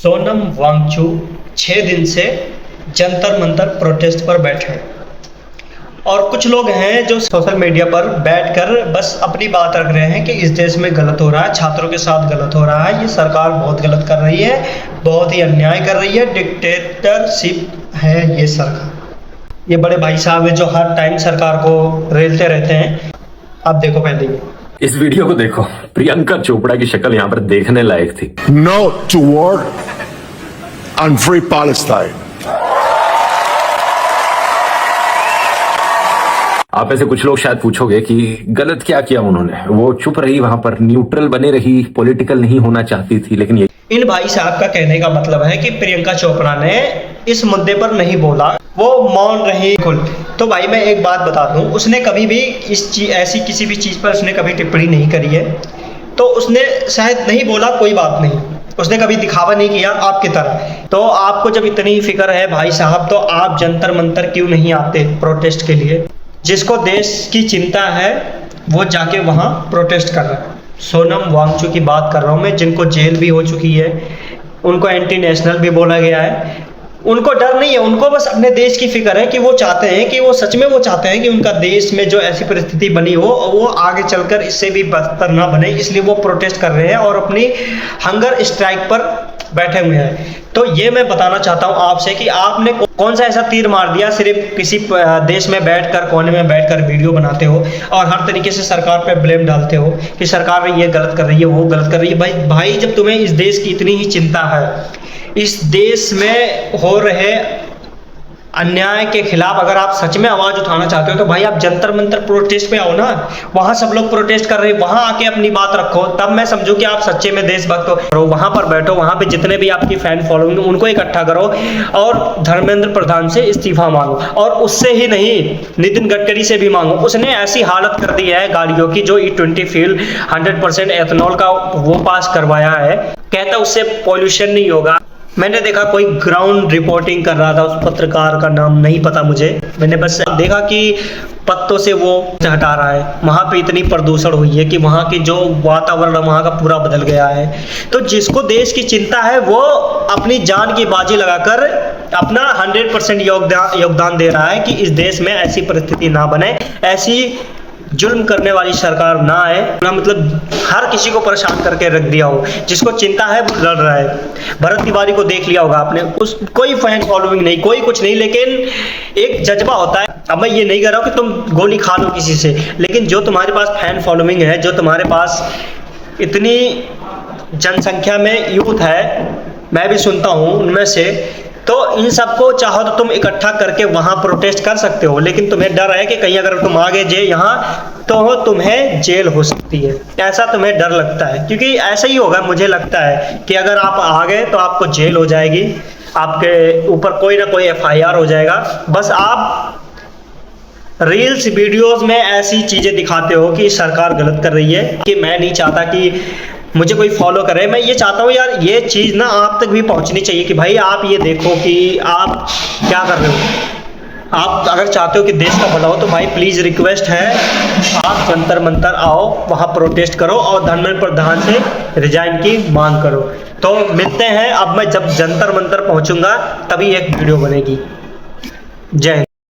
सोनम वांगचुक 6 दिन से जंतर मंतर प्रोटेस्ट पर बैठे हैं। और कुछ लोग हैं जो सोशल मीडिया पर बैठकर बस अपनी बात रख रहे हैं कि इस देश में गलत हो रहा है, छात्रों के साथ गलत हो रहा है, ये सरकार बहुत गलत कर रही है, बहुत ही अन्याय कर रही है, डिक्टेटरशिप है ये सरकार। ये बड़े भाई साहब है जो हर टाइम सरकार को रेलते रहते हैं। अब देखो पहले ही इस वीडियो को देखो, प्रियंका चोपड़ा की शक्ल यहाँ पर देखने लायक थी। No to war and free Palestine. आप ऐसे कुछ लोग शायद पूछोगे कि गलत क्या किया उन्होंने, वो चुप रही, वहां पर न्यूट्रल बने रही, पॉलिटिकल नहीं होना चाहती थी। लेकिन ये इन भाई साहब का कहने का मतलब है कि प्रियंका चोपड़ा ने इस मुद्दे पर नहीं बोला, वो मौन रही कुल। तो भाई मैं एक बात बता दूं, उसने कभी भी ऐसी किसी भी चीज़ पर उसने कभी टिप्पणी नहीं करी है। तो उसने शायद नहीं बोला, कोई बात नहीं, उसने कभी दिखावा नहीं किया आपकी तरह। तो आपको जब इतनी फिक्र है भाई साहब, तो आप जंतर मंतर क्यों नहीं आते प्रोटेस्ट के लिए? जिसको देश की चिंता है वो जाके वहाँ प्रोटेस्ट कर रहा है। सोनम वांगचुक की बात कर रहा हूँ मैं, जिनको जेल भी हो चुकी है, उनको एंटी नेशनल भी बोला गया है। उनको डर नहीं है, उनको बस अपने देश की फिक्र है कि वो चाहते हैं कि वो सच में वो चाहते हैं कि उनका देश में जो ऐसी परिस्थिति बनी हो वो आगे चलकर इससे भी बदतर ना बने, इसलिए वो प्रोटेस्ट कर रहे हैं और अपनी हंगर स्ट्राइक पर बैठे हुए हैं। तो ये मैं बताना चाहता हूँ आपसे कि आपने कौन सा ऐसा तीर मार दिया, सिर्फ किसी देश में बैठकर कोने में बैठकर वीडियो बनाते हो और हर तरीके से सरकार पे ब्लेम डालते हो कि सरकार ये गलत कर रही है, वो गलत कर रही है। भाई जब तुम्हें इस देश की इतनी ही चिंता है, इस देश में हो रहे अन्याय के खिलाफ अगर आप सच में आवाज उठाना चाहते हो तो भाई आप जंतर मंतर प्रोटेस्ट पे आओ ना। वहां सब लोग प्रोटेस्ट कर रहे हैं, वहां आके अपनी बात रखो, तब मैं समझू कि आप सच्चे में देशभक्त हो। वहां पर बैठो, वहां पे जितने भी आपकी फैन फॉलोइंग उनको इकट्ठा करो और धर्मेंद्र प्रधान से इस्तीफा मांगो। और उससे ही नहीं, नितिन गडकरी से भी मांगो। उसने ऐसी हालत कर दी है गाड़ियों की, जो E20 फ्यूल 100% एथेनॉल का वो पास करवाया है, कहता उससे पॉल्यूशन नहीं होगा। मैंने देखा कोई ग्राउंड रिपोर्टिंग कर रहा था, उस पत्रकार का नाम नहीं पता मुझे, मैंने बस देखा कि पत्तों से वो हटा रहा है। वहाँ पे इतनी प्रदूषण हुई है कि वहाँ की जो वातावरण वहाँ का पूरा बदल गया है। तो जिसको देश की चिंता है वो अपनी जान की बाजी लगाकर अपना 100% योगदान दे रहा है कि इस देश में ऐसी परिस्थिति ना बने, ऐसी जुल्म करने वाली सरकार ना आए ना, मतलब हर किसी को परेशान करके रख दिया हो। जिसको चिंता है वो लड़ रहा है। भरत तिवारी को देख लिया होगा आपने, उस कोई फैन फॉलोइंग नहीं, कोई कुछ नहीं, लेकिन एक जज्बा होता है। अब मैं ये नहीं कह रहा हूँ कि तुम गोली खा लो किसी से, लेकिन जो तुम्हारे पास फैन फॉलोइंग है, जो तुम्हारे पास इतनी जनसंख्या में यूथ है, मैं भी सुनता हूँ उनमें से, तो इन सबको चाहो तो तुम इकट्ठा करके वहां प्रोटेस्ट कर सकते हो। लेकिन तुम्हें डर है कि कहीं अगर तुम आगे जे यहाँ तो तुम्हें जेल हो सकती है, ऐसा तुम्हें डर लगता है। क्योंकि ऐसा ही होगा, मुझे लगता है कि अगर आप आ गए तो आपको जेल हो जाएगी, आपके ऊपर कोई ना कोई FIR हो जाएगा। बस आप रील्स वीडियोस में ऐसी चीजें दिखाते हो कि सरकार गलत कर रही है, कि मैं नहीं चाहता कि मुझे कोई फॉलो करे। मैं ये चाहता हूँ यार, ये चीज़ ना आप तक भी पहुँचनी चाहिए कि भाई आप ये देखो कि आप क्या कर रहे हो। आप अगर चाहते हो कि देश का भला हो तो भाई प्लीज़ रिक्वेस्ट है, आप जंतर मंतर आओ, वहाँ प्रोटेस्ट करो और धर्मेंद्र प्रधान से रिजाइन की मांग करो। तो मिलते हैं, अब मैं जब जंतर मंतर पहुँचूंगा तभी एक वीडियो बनेगी। जय हिंद।